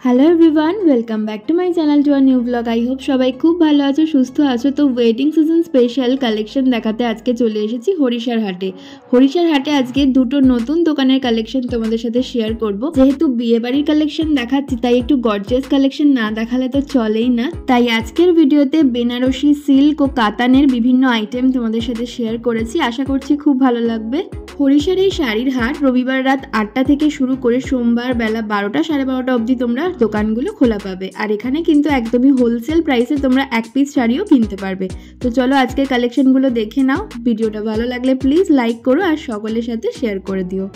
Hello everyone, welcome back to my channel to a new blog. I hope সবাই খুব ভালো আছো, সুস্থ আছো। তো ওয়েডিং সিজন স্পেশাল কালেকশন দেখাতে আজকে চলে এসেছি হরিষার হাটে। হরিষার হাটে আজকে দুটো নতুন দোকানের কালেকশন তোমাদের সাথে শেয়ার করব। যেহেতু বিয়ে বাড়ির কালেকশন দেখাচ্ছি, তাই একটু গর্জিয়াস কালেকশন না দেখালে তো চলেই না। তাই আজকের ভিডিওতে বেনারসি, সিল্ক ও কাতানের বিভিন্ন আইটেম তোমাদের সাথে শেয়ার করেছি। আশা করছি খুব ভালো লাগবে। হরিষার এই শাড়ির হাট রবিবার রাত 8টা থেকে শুরু করে সোমবার বেলা 12টা সাড়ে 12টা অবধি তোমরা দোকানগুলো খোলা পাবে। আর এখানে কিন্তু একদমই হোলসেল প্রাইসে তোমরা এক পিস শাড়িও কিনতে পারবে। তো চলো আজকের কালেকশনগুলো দেখে নাও। ভিডিওটা ভালো লাগলে প্লিজ লাইক করো আর সকলের সাথে শেয়ার করে দিও।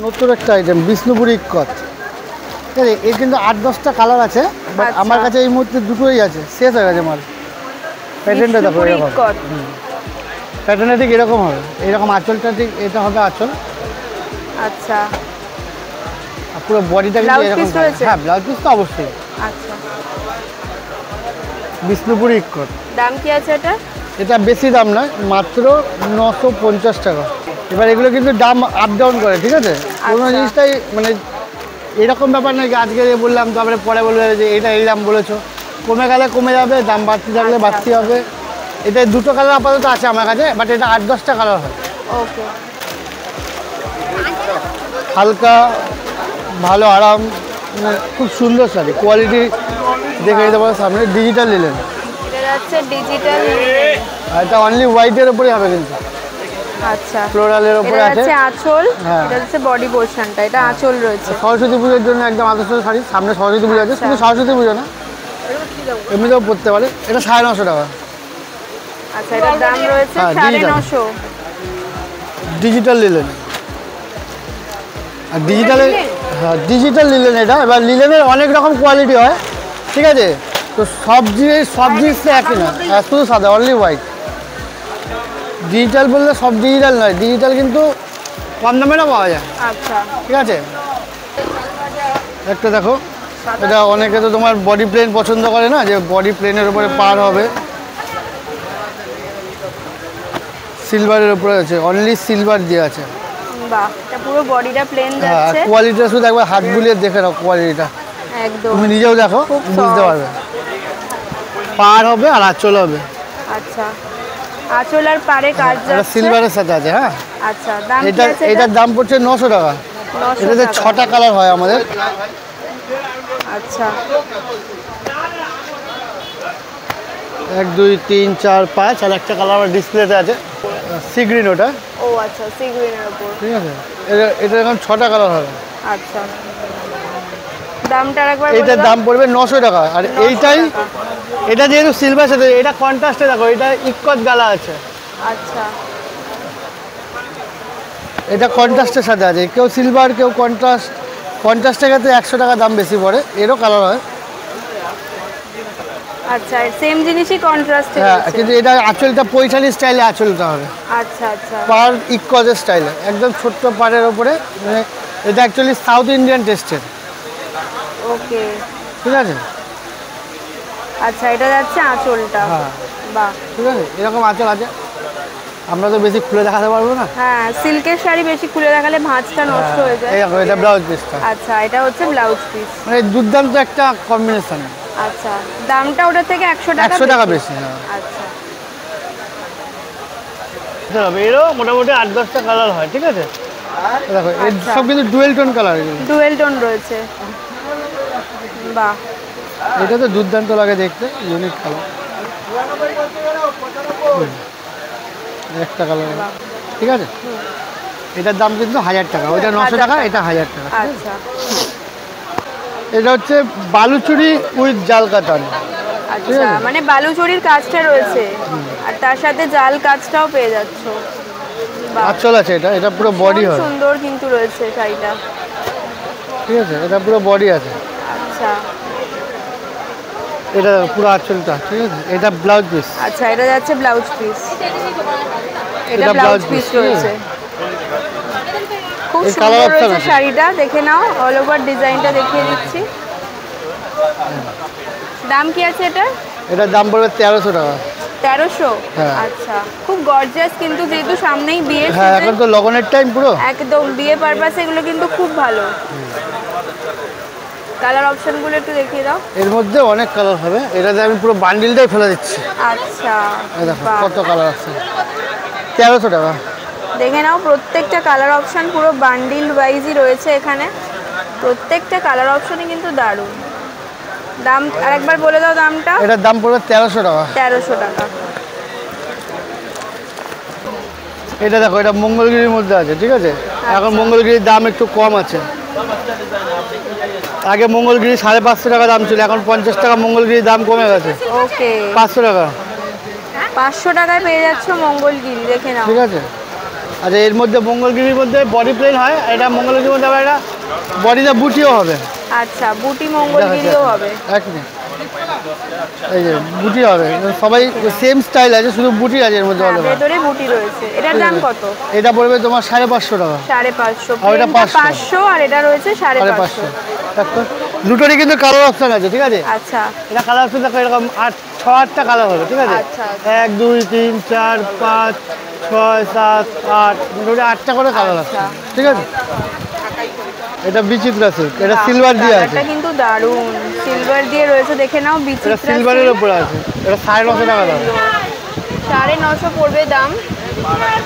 নতুন একটা আইটেম বিষ্ণুপুরি ইক্কত। ঠিক আছে, এর কিন্তু 8-10টা কালার আছে, বাট আমার কাছে এই মুহূর্তে দুটোই আছে, শেষ হয়ে গেছে মাল। প্যাটার্নটা দেখো, এরকম প্যাটার্নটা ঠিক এরকম হবে, এরকম আঁচলটা ঠিক এটা হবে আঁচল। আচ্ছা, পুরো বডিটা কিন্তু এরকম। হ্যাঁ, ব্লাউজ পিস তো অবশ্যই। আচ্ছা, বিষ্ণুপুরি ইক্কত। দাম কি আছে এটা? এটা বেশি দাম নয়, মাত্র 950 টাকা। এবার এগুলো কিন্তু দাম আপ ডাউন করে, ঠিক আছে? কোনো জিনিসটাই মানে এরকম ব্যাপার নয় যে আজকে বললাম তারপরে পরে বলবে যে এটা এই দাম বলেছো। কমে গেলে কমে যাবে, দাম বাড়তে থাকলে বাড়তে হবে। এটা দুটো কালার আপাতত আছে আমার কাছে, বাট এটা 8-10টা কালার হয়। ওকে, হালকা ভালো আরাম, মানে খুব সুন্দর শাড়ি, কোয়ালিটি দেখে নিতে পারো। সামনে ডিজিটাল নিলেন, এটা যাচ্ছে ডিজিটাল, আর এটা অনলি হোয়াইটের উপরেই হবে কিন্তু। আচ্ছা, ফ্লোরালের উপরে আছে। এটা আঁচল, হ্যাঁ, এটা হচ্ছে বডি পোরশনটা, এটা আঁচল রয়েছে। সরস্বতী পুজোর জন্য একদম আদর্শ শাড়ি। সামনে সরস্বতী পুজো আছে, শুধু সরস্বতী পুজো না, এমনিতেও পড়তে পারে। এটা 950 টাকা। আচ্ছা, এটার দাম রয়েছে 950। ডিজিটাল লিলেন, আর ডিজিটালে হ্যাঁ ডিজিটাল লিলেন এটা। এবার লিলেনের অনেক রকম কোয়ালিটি হয়, ঠিক আছে? তো সব জিনিস তো একই না, শুধু সাদা অনলি হোয়াইট। ডিজিটাল বললে সব ডিজিটাল নয়, ডিজিটাল কিন্তু কম দামেরও পাওয়া যায়। আচ্ছা, ঠিক আছে, একটা দেখো, এটা অনেকে তো তোমার বডি প্লেন পছন্দ করে না, যে বডি প্লেনের উপরে পার হবে। সিলভারের উপরে আছে, অনলি সিলভার দিয়ে আছে। বাহ, এটা পুরো বডিটা প্লেন যাচ্ছে। হ্যাঁ, কোয়ালিটিটা শুধু একবার হাত বুলিয়ে দেখে নাও, কোয়ালিটিটা একদম তুমি নিজেও দেখো, বুঝতে পারবে। পার হবে আর আঁচল হবে। আচ্ছা, আঁচল আর পারে কাজ যাচ্ছে, সিলভারের সাথে আছে। হ্যাঁ, আচ্ছা, দাম কি আছে? এটার দাম পড়ছে 900 টাকা। এটাতে 6টা কালার হয় আমাদের। আচ্ছা, 1 2 3 4 5 আর একটা কালার আমার ডিসপ্লেতে আছে, সি গ্রিন। ওটা ও আচ্ছা, সি গ্রিনের উপর। ঠিক আছে, এটা এখন 6টা কালার হবে। আচ্ছা, দামটা একবার এটার দাম পড়বে 900 টাকা। আর এইটাই, এটা যেহেতু সিলভার সাথে, এটা কন্ট্রাস্টে দেখো, এটা ইক্কত গালা আছে। আচ্ছা, এটা কন্ট্রাস্টের সাথে আছে, কেউ সিলভার কেউ কন্ট্রাস্টের ক্ষেত্রে 100 টাকা দাম বেশি পড়ে। এরও কালার হয়। আচ্ছা, সেম জিনিসই কন্ট্রাস্টে। হ্যাঁ, কিন্তু এটা আঁচলটা পৈঠালি স্টাইলে আঁচলটা হবে। আচ্ছা, আচ্ছা, পার ইক্কতের স্টাইলে, একদম ছোট্ট পাড়ের ওপরে। মানে এটা অ্যাকচুয়ালি সাউথ ইন্ডিয়ান টেস্টের। ওকে, ঠিক আছে। আচ্ছা, এটা যাচ্ছে আঁচলটা। হ্যাঁ, বাহ, ঠিক আছে, এরকম আঁচল আছে। আমরা তো বেশি খুলে দেখাতে পারবো না। হ্যাঁ, সিল্কের শাড়ি বেশি খুলে দেখালে ভাঁজটা নষ্ট হয়ে যায়। এটা ব্লাউজ পিসটা। আচ্ছা, এটা হচ্ছে ব্লাউজ পিস। মানে দুর্দান্ত একটা কম্বিনেশন। আচ্ছা, দামটা ওটা থেকে 100 টাকা বেশি। হ্যাঁ, আচ্ছা, এরও মোটামুটি 8-10টা কালার হয়। ঠিক আছে, দেখো এর সব কিন্তু dual tone colour. Dual tone রয়েছে। বাহ, এটা তো দুর্দান্ত লাগে দেখতে, ইউনিক কালার। একটা কালার, ঠিক আছে। এটার দাম কিন্তু 1000 টাকা। ওইটা 900 টাকা, এটা 1000 টাকা। আচ্ছা, এটা হচ্ছে বালুচুরি উইথ জাল কাতান। আচ্ছা, মানে বালুচুরির কাজটা রয়েছে আর তার সাথে জাল কাজটাও পেয়ে যাচ্ছ। আঁচল আছে, এটা পুরো বডি হয়। সুন্দর কিন্তু রয়েছে শাড়িটা। ঠিক আছে, এটা পুরো বডি আছে। আচ্ছা, এটা পুরো আঁচলটা। ঠিক আছে, এটা ব্লাউজ পিস। আচ্ছা, এটা যাচ্ছে ব্লাউজ পিস। এটা ব্লাউজ পিস রয়েছে। খুব সুন্দর রয়েছে শাড়িটা, দেখে নাও। অল ওভার ডিজাইনটা দেখিয়ে দিচ্ছি। দাম কি আছে এটা? এটার দাম পড়বে 1300 টাকা। 1300? হ্যাঁ, আচ্ছা, খুব গর্জিয়াস কিন্তু, যেহেতু সামনেই বিয়ে। হ্যাঁ, এখন তো লগনের টাইম পুরো। একদম বিয়ে পারপাসে এগুলো কিন্তু খুব ভালো। কালার অপশনগুলো একটু দেখিয়ে দাও। এর মধ্যে অনেক কালার হবে, এটাতে আমি পুরো বান্ডিলটাই ফেলে দিচ্ছি। আচ্ছা, দেখো কত কালার আছে। 1300 টাকা। দেখে নাও, প্রত্যেকটা কালার অপশন পুরো বান্ডিল ওয়াইজই রয়েছে এখানে। প্রত্যেকটা কালার অপশনই কিন্তু দারুণ। দাম আরেকবার বলে দাও দামটা। এটার দাম পড়বে 1300 টাকা। 1300 টাকা। এটা দেখো, এটা মঙ্গলগিরির মধ্যে আছে, ঠিক আছে। এখন মঙ্গলগিরির দাম একটু কম আছে। আগে মঙ্গলগিরি 550 টাকা দাম ছিল, এখন 50 টাকা মঙ্গলগিরির দাম কমে গেছে। ওকে, 500 টাকা। 500 টাকায় পেয়ে যাচ্ছ মঙ্গলগিরি, দেখে নাও। ঠিক আছে। আচ্ছা, এর মধ্যে মঙ্গলগিরির মধ্যে বডি প্লেন হয়, এটা মঙ্গলগিরির মধ্যে আবার এটা বডিতে বুটিও হবে। আচ্ছা, বুটি মঙ্গলগিরিও হবে। এক মিনিট, এই যে বুটি হবে, সবাই সেম স্টাইল আছে, শুধু বুটি আছে এর মধ্যে। ভেতরে বুটি রয়েছে। এটার দাম কত? এটা পড়বে তোমার 550 টাকা। 550। আর এটা 500 আর এটা রয়েছে 550। দুটোরই কিন্তু কালার অপশন আছে, ঠিক আছে। আচ্ছা, এটা কালার অপশন দেখো, এরকম 6-8টা কালার হবে, ঠিক আছে। আচ্ছা, 1 2 3 4 5 6 7 8, মোটামুটি 8টা করে কালার আছে, ঠিক আছে। এটা বিচিত্রা সিল্ক, এটা সিলভার দিয়ে আছে। এটা কিন্তু দারুণ, সিলভার দিয়ে রয়েছে, দেখে নাও। বিচিত্রা সিলভারের উপরে আছে, এটা 950 টাকা দাম। 950 পড়বে দাম।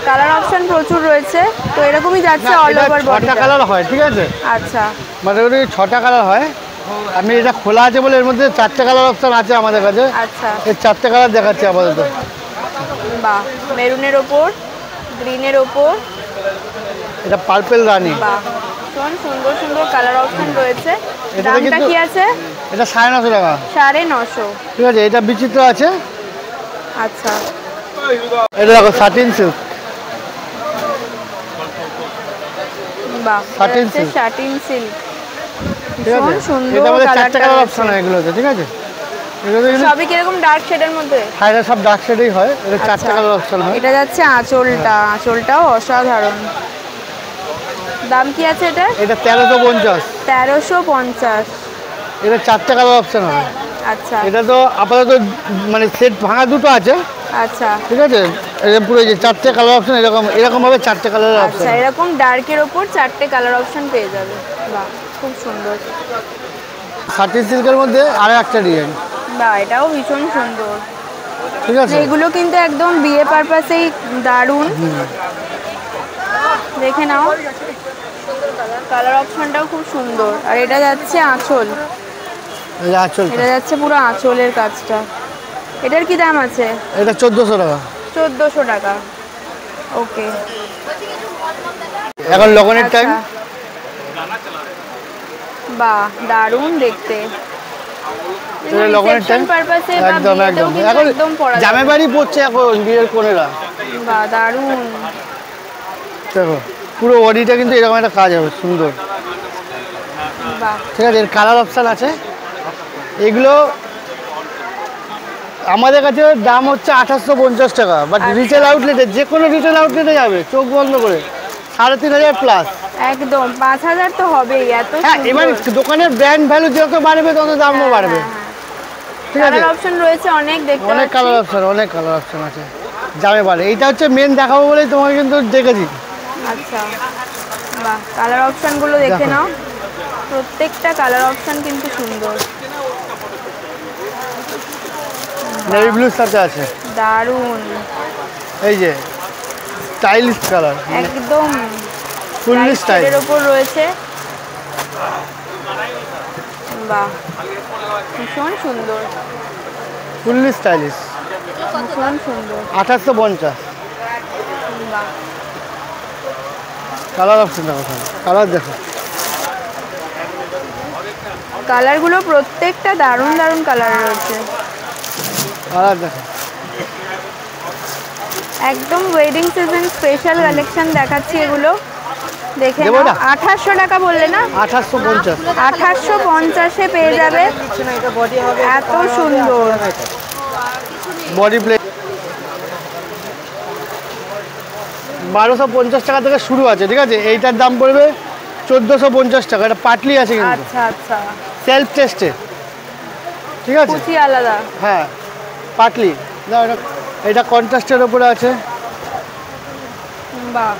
কালার অপশন প্রচুর রয়েছে, তো এরকমই যাচ্ছে অল ওভার বডি। 6টা কালার হয়, ঠিক আছে। আচ্ছা, মোটামুটি 6টা কালার হয়। আমি এটা খোলা আছে বলে এর মধ্যে 4টে কালার অপশন আছে আমাদের কাছে। আচ্ছা, এই 4টে কালার দেখাচ্ছি আপাতত। বাহ, মেরুনের ওপর, গ্রিনের ওপর, এটা পার্পল রানী। বাহ, সুন্দর সুন্দর কালার অপশন রয়েছে। দামটা কি আছে? এটা 950 টাকা। 950, ঠিক আছে। এটা বিচিত্র আছে। আচ্ছা, এটা দেখো সাটিন সিল্ক। বাহ, সাটিন সিল্ক, সাটিন সিল্ক, ঠিক আছে। সুন্দর। এটা আমাদের 4টে কালার অপশন হয় এগুলোতে, ঠিক আছে। সবই কিরকম ডার্ক শেডের মধ্যে? হ্যাঁ, এটা সব ডার্ক শেডেই হয়। এটা 4টে কালার অপশন হয়। এটা যাচ্ছে আঁচলটা, আঁচলটাও অসাধারণ। দাম কি আছে এটা? এটা 1350। 1350। এটা 4টে কালার অপশন হবে। আচ্ছা, এটা তো আপাতত মানে সেট ভাঙা দুটো আছে। আচ্ছা, ঠিক আছে। এটা পুরো যে 4টে কালার অপশন, এরকম ভাবে 4টে কালার অপশন। আচ্ছা, এরকম ডার্কের ওপর 4টে কালার অপশন পেয়ে যাবে। বাহ, খুব সুন্দর। সাটিন সিল্কের মধ্যে আরো একটা ডিজাইন। বাহ, এটাও ভীষণ সুন্দর, ঠিক আছে। এগুলো কিন্তু একদম বিয়ে পারপাসেই দারুণ। দেখে নাও, কালার অপশনটাও খুব সুন্দর। আর এটা যাচ্ছে আঁচল, এটা যাচ্ছে পুরো আঁচলের কাজটা। এটার কি দাম আছে? এটা 1400 টাকা। 1400 টাকা। ওকে, এখন লগনের টাইম। বাহ, দারুণ দেখতে। লগনের টাইম একদম একদম এখন জামে বাড়ি পড়ছে এখন বিয়ের কোণেরা। বাহ, দারুণ। দেখো পুরো বডিটা কিন্তু এরকম একটা কাজ হবে, সুন্দর। বাহ, ঠিক আছে। এর কালার অপশান আছে। এগুলো আমাদের কাছে দাম হচ্ছে 2850 টাকা, বাট রিটেল আউটলেটে, যে কোনো রিটেল আউটলেটে যাবে চোখ বন্ধ করে 3500 প্লাস। একদম 5000 তো হবেই। এত হ্যাঁ, এবার দোকানের ব্র্যান্ড ভ্যালু যত বাড়বে তত দামও বাড়বে। ঠিক আছে। কালার অপশন রয়েছে অনেক, দেখতে অনেক কালার অপশন, অনেক কালার অপশন আছে যাবে বাড়ে। এইটা হচ্ছে মেন দেখাবো বলেই তোমাকে কিন্তু ডেকেছি। আচ্ছা, বাহ, কালার অপশনগুলো দেখে নাও। প্রত্যেকটা কালার অপশন কিন্তু সুন্দর। নেভি ব্লুর সাথে আছে, দারুণ। এই যে স্টাইলিশ কালার, একদম ফুললি স্টাইল এর উপর রয়েছে। বাহ, ভীষণ সুন্দর, ফুললি স্টাইলিশ, ভীষণ সুন্দর। 2850। বাহ, কালার অপশন দেখো, কালার দেখো, কালারগুলো প্রত্যেকটা দারুণ দারুণ কালার রয়েছে। কালার দেখো, একদম ওয়েডিং সিজন স্পেশাল কালেকশন দেখাচ্ছি এগুলো। দেখে নাও। 2800 টাকা বললে না? 2850। 2850-এ পেয়ে যাবে। এত সুন্দর বডি প্লেট। 1250 টাকা থেকে শুরু আছে, ঠিক আছে। এইটার দাম পড়বে 1450 টাকা। এটা পাটলি আছে কিন্তু। আচ্ছা, আচ্ছা, সেলফ টেস্টে, ঠিক আছে। কুচি আলাদা। হ্যাঁ, পাটলি। না, এটা কন্ট্রাস্টের উপরে আছে। বাহ,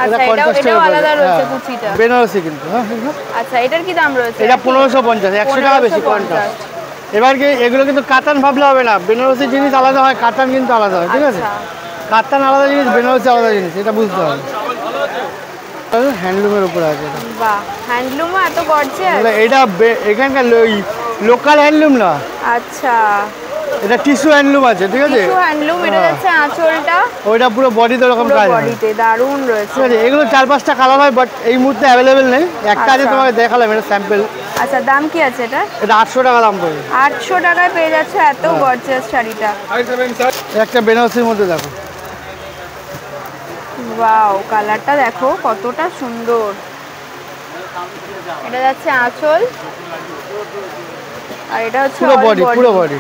আচ্ছা এটাও আলাদা রয়েছে কুচিটা বেনারসি কিন্তু। আচ্ছা এটার কি দাম রয়েছে? এটা 1550, 100 টাকা বেশি কন্ট্রাস্ট। এবার কি এগুলো কিন্তু কাতান ভাবলে হবে না, বেনারসি জিনিস আলাদা হয়, কাতান কিন্তু আলাদা হয়, ঠিক আছে? কাতান আলাদা জিনিস, বেনারসি আলাদা জিনিস, এটা বুঝতে হবে। হ্যান্ডলুমের উপরে আছে। বাহ, হ্যান্ডলুমও এত গর্জিয়াস। এটা এখানকার লোকাল হ্যান্ডলুম না। আচ্ছা, এটা টিস্যু হ্যান্ডলুম আছে, ঠিক আছে? Tissue handloom. এটা যাচ্ছে আঁচলটা, ওইটা পুরো বডিতে এরকম কাজ হয়। বডিতে দারুণ রয়েছে, ঠিক আছে? এগুলো 4-5টা কালার হয়, বাট এই মুহূর্তে অ্যাভেলেবেল নেই। একটা আছে, তোমাকে দেখালাম, এটা স্যাম্পল। আচ্ছা, দাম কি আছে এটা? এটা 800 টাকা দাম পড়বে। 800 টাকায় পেয়ে যাচ্ছে এত গর্জিয়াস শাড়িটা। একটা বেনারসির মধ্যে দেখো, ওয়াও, কালারটা দেখো কতটা সুন্দর। এটা যাচ্ছে আঁচল, আর এটা হচ্ছে পুরো বডি, পুরো বডি।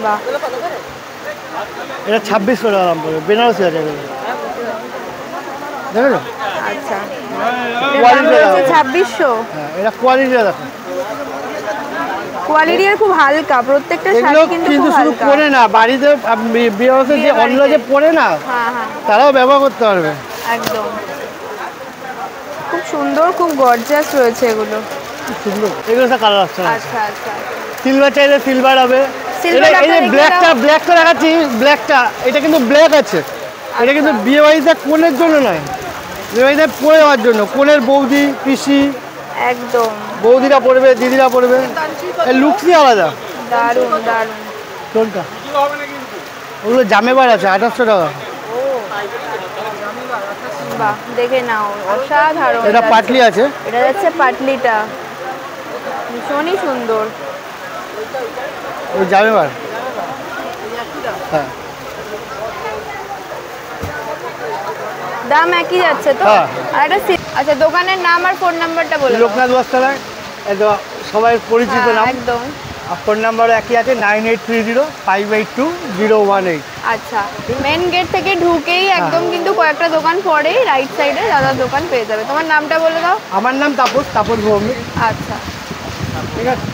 বাহ, এটা 2600 টাকা দাম পড়বে, বেনারসি আছে এগুলো, দেখো। আচ্ছা, কোয়ালিটি হচ্ছে 2600। হ্যাঁ, এটা কোয়ালিটিটা দেখো, কোয়ালিটি খুব হালকা, প্রত্যেকটা শাড়ি কিন্তু শুধু পরে না, বাড়িতে বিয়েতে যে অন্য যে পরে না, তারাও ব্যবহার করতে পারবে। একদম খুব সুন্দর, খুব গর্জিয়াস রয়েছে এগুলো, সুন্দর। এগুলো একটা কালার আসছে। আচ্ছা আচ্ছা, সিলভার চাইলে সিলভার হবে। এই যে ব্ল্যাকটা দেখাচ্ছি, ব্ল্যাকটা, এটা কিন্তু ব্ল্যাক আছে। এটা কিন্তু বিয়ে বাড়িতে কোণের জন্য নয়, বিয়ে বাড়িতে পরে যাওয়ার জন্য। কোণের বৌদি, পিসি, একদম বৌদিরা পরবে, দিদিরা পরবে, এর লুকসই আলাদা। দারুণ দারুণ। কোনটা? ওগুলো জামেবার আছে, 2800 টাকা। বাহ, দেখে নাও, অসাধারণ। এটা পাটলি আছে, এটা যাচ্ছে পাটলিটা, ভীষণই সুন্দর। ওই জামেবার। হ্যাঁ, দাম একই যাচ্ছে তো? আর এটা আচ্ছা, দোকানের নাম আর ফোন নাম্বারটা বলো। লোকনাথ বস্ত্রালয়, এটা সবাই পরিচিত নাম। একদম। আর ফোন নাম্বারও একই আছে, 9830582018। আচ্ছা, মেন গেট থেকে ঢুকেই একদম কিন্তু কয়েকটা দোকান পরেই রাইট সাইডে দাদার দোকান পেয়ে যাবে। তোমার নামটা বলে দাও। আমার নাম তাপস ভৌমিক। আচ্ছা, ঠিক আছে।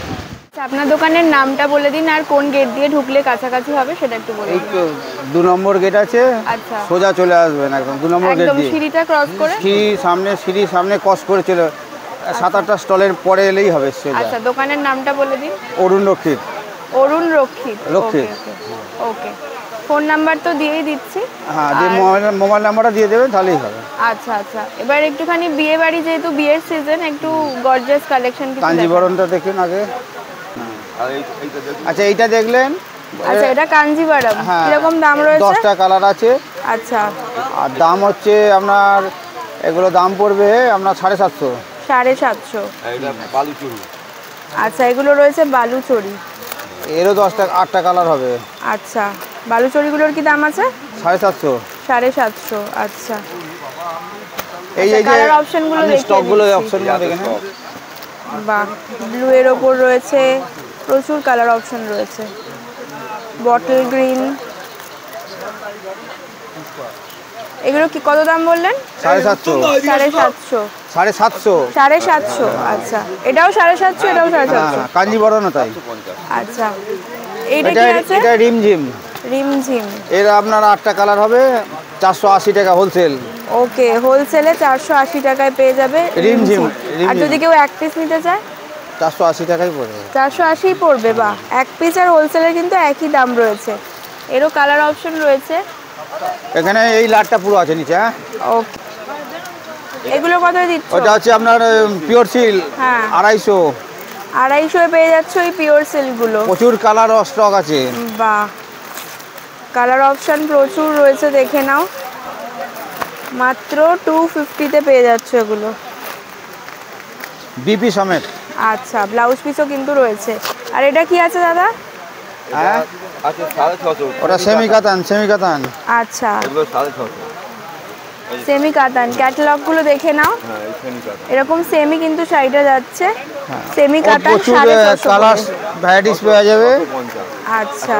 আপনার দোকানের নামটা বলে দিন, আর কোন গেট দিয়ে ঢুকলে কাছাকাছি হবে সেটা একটু বলে দিন। 2 নম্বর গেট আছে, আচ্ছা, সোজা চলে আসবেন একদম 2 নম্বর গেট দিয়ে। সিঁড়িটা ক্রস করে সিঁড়ির সামনে ক্রস করে চলে 7-8টা স্টলের পরে এলেই হবে সোজা। আচ্ছা, দোকানের নামটা বলে দিন। অরুণ রক্ষিত। অরুণ রক্ষিত। ওকে, ফোন নাম্বার তো দিয়েই দিচ্ছি। হ্যাঁ, যে মোবাইল নাম্বারটা দিয়ে দেবেন তাহলেই হবে। আচ্ছা আচ্ছা, এবার একটুখানি বিয়ে বাড়ি, যেহেতু বিয়ের সিজন, একটু গর্জিয়াস কালেকশন কিছু কাঞ্জিবরমটা দেখুন আগে। আচ্ছা, এইটা দেখলেন? আচ্ছা, এটা কাঞ্জিবরম। কিরকম দাম রয়েছে? 10টা কালার আছে। আচ্ছা, আর দাম হচ্ছে আপনার, এগুলো দাম পড়বে আপনার 750। 750। আচ্ছা, এগুলো রয়েছে বালুচরি, এরও 8টা কালার হবে। আচ্ছা, বালুচরিগুলোর কি দাম আছে? 750। 750। আচ্ছা, এই যে কালার অপশনগুলো দেখে স্টকগুলো অপশনগুলো দেখেন। বাহ, ব্লু এর ওপর রয়েছে, প্রচুর কালার অপশন রয়েছে। বটল গ্রিন, এগুলো কি কত দাম বললেন? 750। 750। 750। আচ্ছা, এটাও 750, এটাও 750। কাঞ্জিবরমও তাই। আচ্ছা, এইটা কি আছে? এটা রিমঝিম। এর আপনার 8টা কালার হবে, 480 টাকা হোলসেল। ওকে, হোলসেলে 480 টাকায় পেয়ে যাবে রিমঝিম। আর যদি কেউ এক পিস নিতে চায় 480 টাকাই পড়বে। 480 পড়বে। বা এক পিস আর হোলসেলের কিন্তু একই দাম রয়েছে। এরও কালার অপশন রয়েছে। এখানে এই লাটটা পুরো আছে নিচে। হ্যাঁ, ওকে, এগুলো কত দিচ্ছ? ওটা হচ্ছে আপনার পিওর সিল্ক। হ্যাঁ, 250। 250 পেয়ে যাচ্ছে ওই পিওর সিল্কগুলো। প্রচুর কালার ও স্টক আছে। বাহ, কালার অপশন প্রচুর রয়েছে, দেখে নাও। মাত্র 250-তে পেয়ে যাচ্ছে এগুলো, বিপি সমেত। আচ্ছা, ব্লাউজ পিসও কিন্তু রয়েছে। আর এটা কি আছে দাদা? হ্যাঁ, ওটা সেমি কাতান। আচ্ছা, সেমি কাতান। ক্যাটালগুলো দেখে নাও, এরকম সেমি কিন্তু শাড়িটা যাচ্ছে। সেমি কাতান, প্রচুর কালার ভ্যারাইটিস পাওয়া যাবে। আচ্ছা,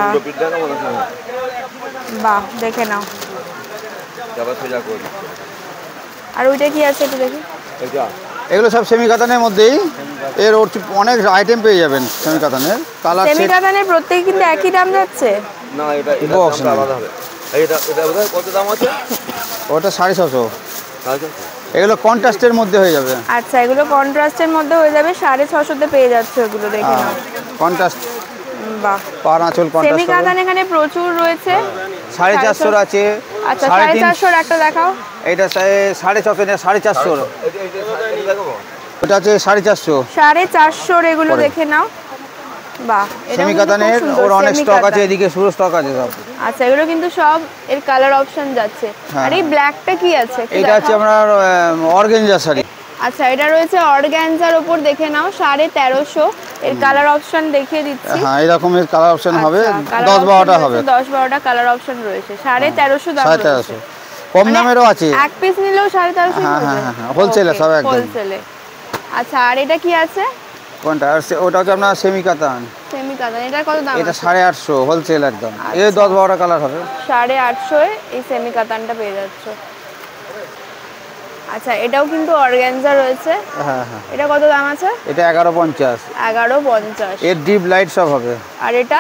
বাহ, দেখে নাও। আর ওইটা কি আছে একটু দেখি। এগুলো সব সেমি কাতানের মধ্যেই, এর অনেক আইটেম পেয়ে যাবেন সেমি কাতানের। কালার সেমি কাতানের প্রত্যেক কিন্তু একই দাম যাচ্ছে না, এটা আলাদা হবে। এটা কত দাম আছে? ওটা 650। এগুলো কন্ট্রাস্টের মধ্যে হয়ে যাবে। আচ্ছা, এগুলো কন্ট্রাস্টের মধ্যে হয়ে যাবে, 650 পেয়ে যাচ্ছে এগুলো, দেখে নাও। কন্ট্রাস্ট, বাহ, পার আঁচল সেমি কন্ট্রাস্ট। কাতান এখানে প্রচুর রয়েছে। 450 আছে। আচ্ছা, 450 একটা দেখাও। এটা 450, 450। ওটা আছে 450। 450 এগুলো দেখে নাও। বাহ, এটা সেমি কাতানের ওর অনেক স্টক আছে, এদিকে পুরো স্টক আছে সব। আচ্ছা, এগুলো কিন্তু সব এর কালার অপশন যাচ্ছে। আর এই ব্ল্যাকটা কি আছে? এটা হচ্ছে আপনার অর্গানজা শাড়ি। আচ্ছা, এটা রয়েছে অর্গানজার উপর, দেখে নাও, 1350। এর কালার অপশন দেখিয়ে দিচ্ছি। হ্যাঁ, এরকমের কালার অপশন হবে, 10-12টা হবে। 10-12টা কালার অপশন রয়েছে। 1350 দাম রয়েছে। 1350 কম দামেরও আছে। এক পিস নিলেও 1350। হ্যাঁ, হোলসেলে সব একদম হোলসেলে। আচ্ছা, আর এটা কি আছে? কোনটা? ওটা হচ্ছে আপনার সেমি কাতান। সেমি কাতান, এটা কত দাম? এটা 850 হোলসেল একদম। এই 10-12টা কালার হবে। 850 এই সেমি কাতানটা পেয়ে যাচ্ছে। আচ্ছা, এটাও কিন্তু অর্গানজা রয়েছে। হ্যাঁ, এটা কত দাম আছে? এটা 1150। 1150। এর ডিপ লাইট সব হবে। আর এটা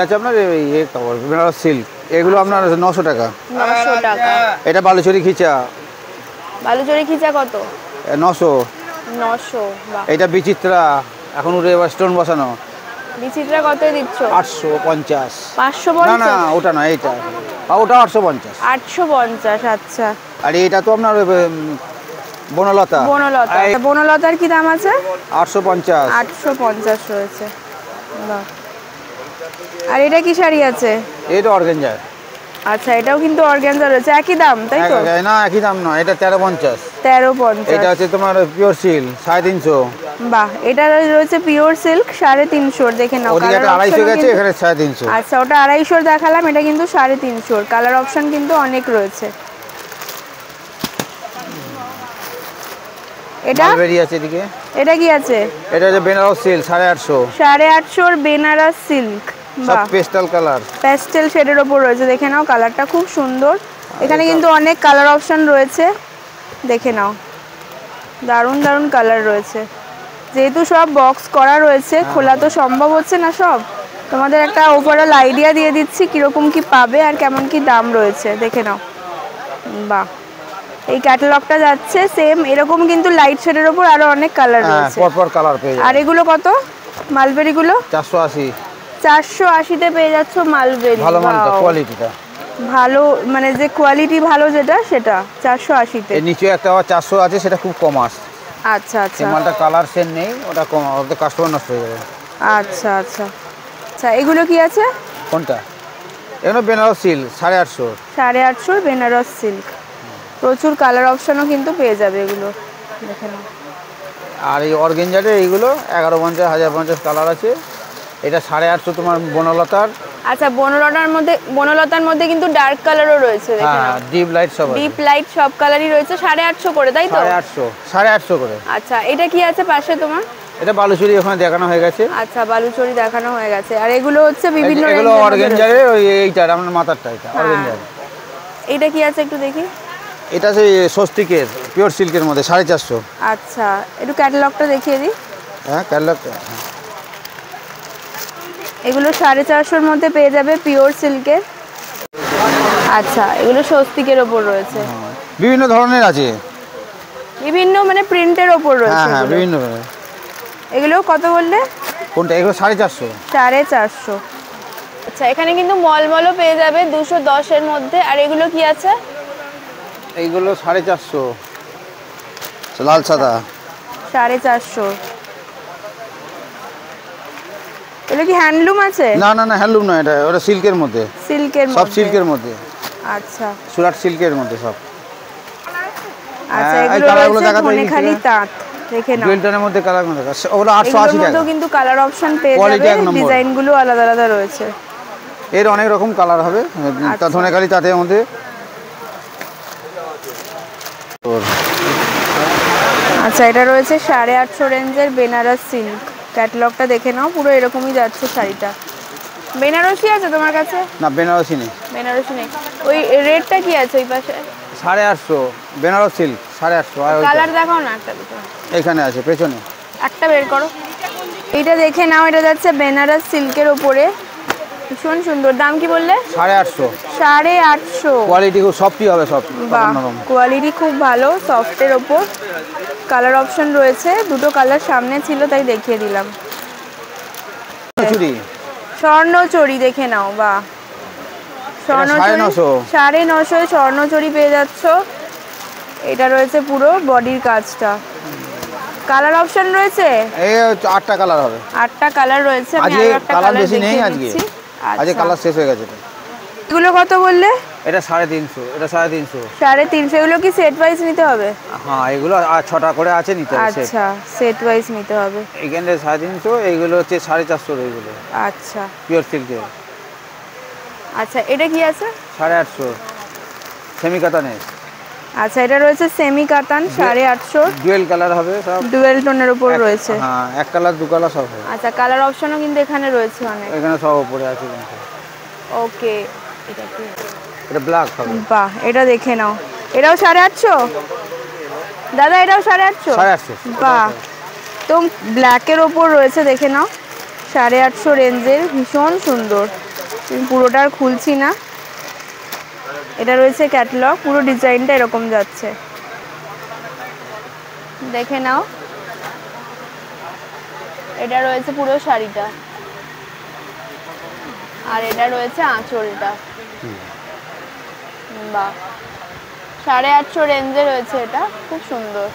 হচ্ছে আপনার এই কাপড় বেনারস সিল্ক, এগুলো আপনার 900 টাকা। 900 টাকা। এটা বালুচরি খিচা। বালুচরি খিচা কত? 900। 900। বাহ, এটা বিচিত্রা, এখন উঠে এবার স্টোন বসানো। বিচিত্রা কত দিচ্ছ? 850। 550? না, ওটা না, এইটা ওটা 850। 850। আচ্ছা, আর এটা তো আপনার বনলতা। বনলতার কি দাম আছে? 850। 850 রয়েছে। বাহ, আর এটা কি শাড়ি আছে? এটা অর্গানজা। আচ্ছা, এটাও কিন্তু অর্গানজা রয়েছে, একই দাম তাই তো? না, একই দাম নয়, এটা 1350। 1350। এটা হচ্ছে তোমার পিওর সিল্ক 350। বাহ, এটা রয়েছে পিওর সিল্ক 350। দেখে নাও, ওদিকে একটা 250 গেছে, এখানে 350। আচ্ছা, ওটা 250 দেখালাম, এটা কিন্তু 350। কালার অপশন কিন্তু অনেক রয়েছে। এটা মালবেরি আছে এদিকে। এটা কি আছে? এটা হচ্ছে বেনারস সিল্ক 850। 850 বেনারস সিল্ক। সব পেস্টাল কালার, প্যাস্টেল শেডের ওপর রয়েছে, দেখে নাও, কালারটা খুব সুন্দর। এখানে কিন্তু অনেক কালার অপশন রয়েছে, দেখে নাও, দারুণ দারুণ কালার রয়েছে। যেহেতু সব বক্স করা রয়েছে, খোলা তো সম্ভব হচ্ছে না সব, তোমাদের একটা ওভারঅল আইডিয়া দিয়ে দিচ্ছি কিরকম কি পাবে আর কেমন কি দাম রয়েছে, দেখে নাও। বাহ, এই ক্যাটালগটা যাচ্ছে সেম এরকম, কিন্তু লাইট শেডের ওপর আরো অনেক কালার রয়েছে। পরপর কালার পেয়ে যাবে। আর এগুলো কত? মালবেরি গুলো 480। 480 পেয়ে যাচ্ছ মালবেরি। ভালো মানটা, কোয়ালিটিটা ভালো, মানে যে কোয়ালিটি ভালো যেটা, সেটা 480 এর নিচে একটা 400 আছে, সেটা খুব কম আসে। আচ্ছা আচ্ছা, এই মালটা কালার সেন নেই, ওটা কম, ওটা কাস্টমার নষ্ট হয়ে যাবে। আচ্ছা আচ্ছা আচ্ছা, এগুলো কি আছে? কোনটা? এগুলো বেনারস সিল্ক 850। 850 বেনারস সিল্ক। প্রচুর কালার অপশনও কিন্তু পেয়ে যাবে এগুলো, দেখে নাও। আর এই অর্গানজারে এইগুলো 1150, 1050 কালার আছে। এটা 850 তোমার বনলতার। আচ্ছা, বনলতার মধ্যে কিন্তু ডার্ক কালারও রয়েছে, দেখে নাও। ডিপ লাইট সব আছে। ডিপ লাইট সব কালারই রয়েছে। 850 করে, তাই তো? 850 করে। আচ্ছা, এটা কি আছে পাশে তোমার? এটা বালুচরি ওখানে দেখানো হয়ে গেছে। আচ্ছা, বালুচরি দেখানো হয়ে গেছে। আর এগুলো হচ্ছে বিভিন্ন এগুলো অর্গানজারে, ওই এইটা আমার মাথারটা, এটা অর্গানজারে। এটা কি আছে একটু দেখি। এটা সেই স্বস্তিকের পিওর সিল্কের মধ্যে 450। আচ্ছা, একটু ক্যাটালগটা দেখিয়ে দিই। হ্যাঁ, ক্যাটালগটা। এগুলো 450-র মধ্যে পেয়ে যাবে, পিওর সিল্কের। আচ্ছা, এগুলো স্বস্তিকের ওপর রয়েছে, বিভিন্ন ধরনের আছে, বিভিন্ন মানে প্রিন্টের ওপর রয়েছে। হ্যাঁ, বিভিন্ন। এগুলো কত বললে? কোনটা? এগুলো 450। 450। আচ্ছা, এখানে কিন্তু মলমলও পেয়ে যাবে 210-এর মধ্যে। আর এগুলো কি আছে? এইগুলো 450, লাল সাদা। 450। এগুলো কি হ্যান্ডলুম আছে? না, হ্যান্ডলুম না, এটা ওটা সিল্কের মধ্যে। সিল্কের মধ্যে? সব সিল্কের মধ্যে। আচ্ছা, সুরাট সিল্কের মধ্যে সব। আচ্ছা, এগুলো রয়েছে ধনেখালি তাঁত, দেখে নাও। জুয়েলটনের মধ্যে কালার মধ্যে ওগুলো 880 টাকা। কিন্তু কালার অপশন পেয়ে যাবে, ডিজাইনগুলো আলাদা আলাদা রয়েছে। এর অনেক রকম কালার হবে, ধনেখালি তাঁতের মধ্যে। আচ্ছা, এটা রয়েছে 850 রেঞ্জের বেনারস সিল্ক। ক্যাটালগটা দেখে নাও, পুরো এরকমই যাচ্ছে শাড়িটা। বেনারসি আছে তোমার কাছে? না, বেনারসি নেই। বেনারসি নেই। ওই রেডটা কি আছে ওই পাশে? 850 বেনারস সিল্ক 850। কালার দেখাও না একটা দুটো। এখানে আছে পেছনে, একটা বের করো। এইটা দেখে নাও, এটা যাচ্ছে বেনারস সিল্কের উপরে। ভীষণ সুন্দর। দাম কি বললে? 850। 850। কোয়ালিটি খুব সফটই হবে, সব বাহ, কোয়ালিটি খুব ভালো, সফটের ওপর। কালার অপশন রয়েছে, দুটো কালার সামনে ছিল তাই দেখিয়ে দিলাম। চুড়ি স্বর্ণচুরি দেখে নাও, বাহ, স্বর্ণচুরি 950 স্বর্ণচুরি পেয়ে যাচ্ছ। এটা রয়েছে পুরো বডির কাজটা। কালার অপশন রয়েছে, এই 8টা কালার হবে, 8টা কালার রয়েছে। আমি আজকে আরো একটা কালার কালার বেশি নেই, দেখিয়ে আজকে দিচ্ছি। আজকে কালার শেষ হয়ে গেছে। এগুলো কত বললে? এটা 350, এটা 350। 350। এগুলো কি সেট ওয়াইজ নিতে হবে? হ্যাঁ, এগুলো 6টা করে আছে, নিতে হবে। আচ্ছা, সেট ওয়াইজ নিতে হবে। এখানে 350, এইগুলো হচ্ছে 450 এইগুলো। আচ্ছা পিওর সিল্কের। আচ্ছা, এটা কি আছে? 850 সেমি কাতানের। আচ্ছা, এটা রয়েছে সেমি কাতান 850। ডুয়েল কালার হবে, সব ডুয়েল টোনের উপর রয়েছে। হ্যাঁ, এক কালার দু কালার সব হবে। আচ্ছা, কালার অপশনও কিন্তু এখানে রয়েছে অনেক। এখানে সব উপরে আছে কিন্তু। ওকে, এটা কি? এটা ব্ল্যাক হবে। বাহ, এটা দেখে নাও। এটাও 850 দাদা? এটাও 850? 850। বাহ, তো ব্ল্যাকের ওপর রয়েছে, দেখে নাও। 850 রেঞ্জের, ভীষণ সুন্দর। পুরোটা আর খুলছি না। এটা রয়েছে ক্যাটালগ, পুরো ডিজাইনটা এরকম যাচ্ছে, দেখে নাও। এটা রয়েছে পুরো শাড়িটা, আর এটা রয়েছে আঁচলটা। বাহ, 850 রেঞ্জে রয়েছে, এটা খুব সুন্দর।